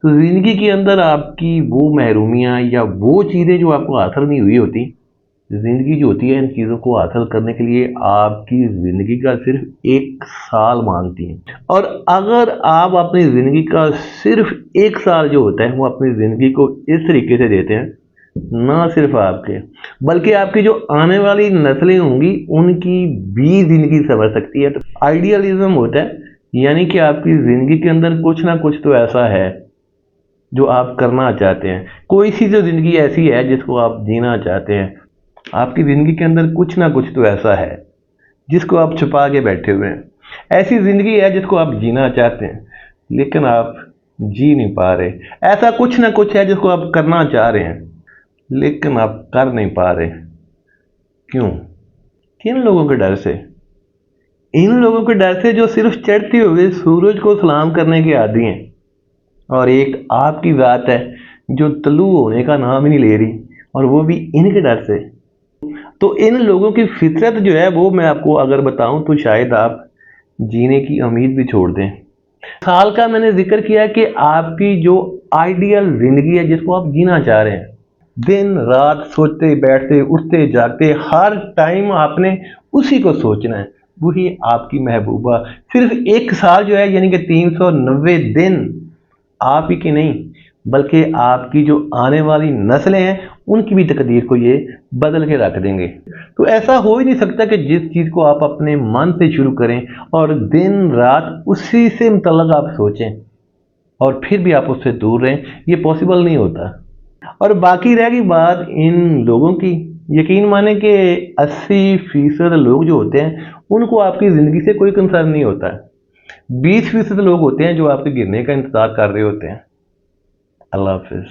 تو زندگی کے اندر آپ کی وہ محرومیاں یا وہ چیزیں جو آپ کو حاصل نہیں ہوئی ہوتی، زندگی جو ہوتی ہے ان چیزوں کو حاصل کرنے کے لیے آپ کی زندگی کا صرف 1 سال مانگتی ہیں۔ اور اگر آپ اپنی زندگی کا صرف 1 سال جو ہوتا ہے وہ اپنی زندگی کو اس طریقے سے دیتے ہیں، نہ صرف آپ کے بلکہ آپ کی جو آنے والی نسلیں ہوں گی ان کی بھی زندگی سنور سکتی ہے۔ تو آئیڈیالزم ہوتا ہے یعنی کہ آپ کی زندگی کے اندر کچھ نہ کچھ تو ایسا ہے جو آپ کرنا چاہتے ہیں، کوئی سی جو زندگی ایسی ہے جس کو آپ جینا چاہتے ہیں۔ آپ کی زندگی کے اندر کچھ نہ کچھ تو ایسا ہے جس کو آپ چھپا کے بیٹھے ہوئے ہیں، ایسی زندگی ہے جس کو آپ جینا چاہتے ہیں لیکن آپ جی نہیں پا رہے، ایسا کچھ نہ کچھ ہے جس کو آپ کرنا چاہ رہے ہیں لیکن آپ کر نہیں پا رہے۔ کیوں؟ کن لوگوں کے ڈر سے؟ ان لوگوں کے ڈر سے جو صرف چڑھتے ہوئے سورج کو سلام کرنے کے عادی ہیں، اور ایک آپ کی ذات ہے جو طلوع ہونے کا نام ہی نہیں لے رہی، اور وہ بھی ان کے ڈر سے۔ تو ان لوگوں کی فطرت جو ہے وہ میں آپ کو اگر بتاؤں تو شاید آپ جینے کی امید بھی چھوڑ دیں۔ سال کا میں نے ذکر کیا کہ آپ کی جو آئیڈیل زندگی ہے جس کو آپ جینا چاہ رہے ہیں، دن رات سوچتے بیٹھتے اٹھتے جاگتے ہر ٹائم آپ نے اسی کو سوچنا ہے، وہی آپ کی محبوبہ۔ صرف 1 سال جو ہے یعنی کہ 390 دن آپ ہی کی نہیں بلکہ آپ کی جو آنے والی نسلیں ہیں ان کی بھی تقدیر کو یہ بدل کے رکھ دیں گے۔ تو ایسا ہو ہی نہیں سکتا کہ جس چیز کو آپ اپنے من سے شروع کریں اور دن رات اسی سے متعلق آپ سوچیں اور پھر بھی آپ اس سے دور رہیں، یہ پاسبل نہیں ہوتا۔ اور باقی رہ گئی بات ان لوگوں کی، یقین مانیں کہ 80% لوگ جو ہوتے ہیں ان کو آپ کی زندگی سے کوئی کنسرن نہیں ہوتا ہے، 20% لوگ ہوتے ہیں جو آپ کے گرنے کا انتظار کر رہے ہوتے ہیں۔ اللہ حافظ۔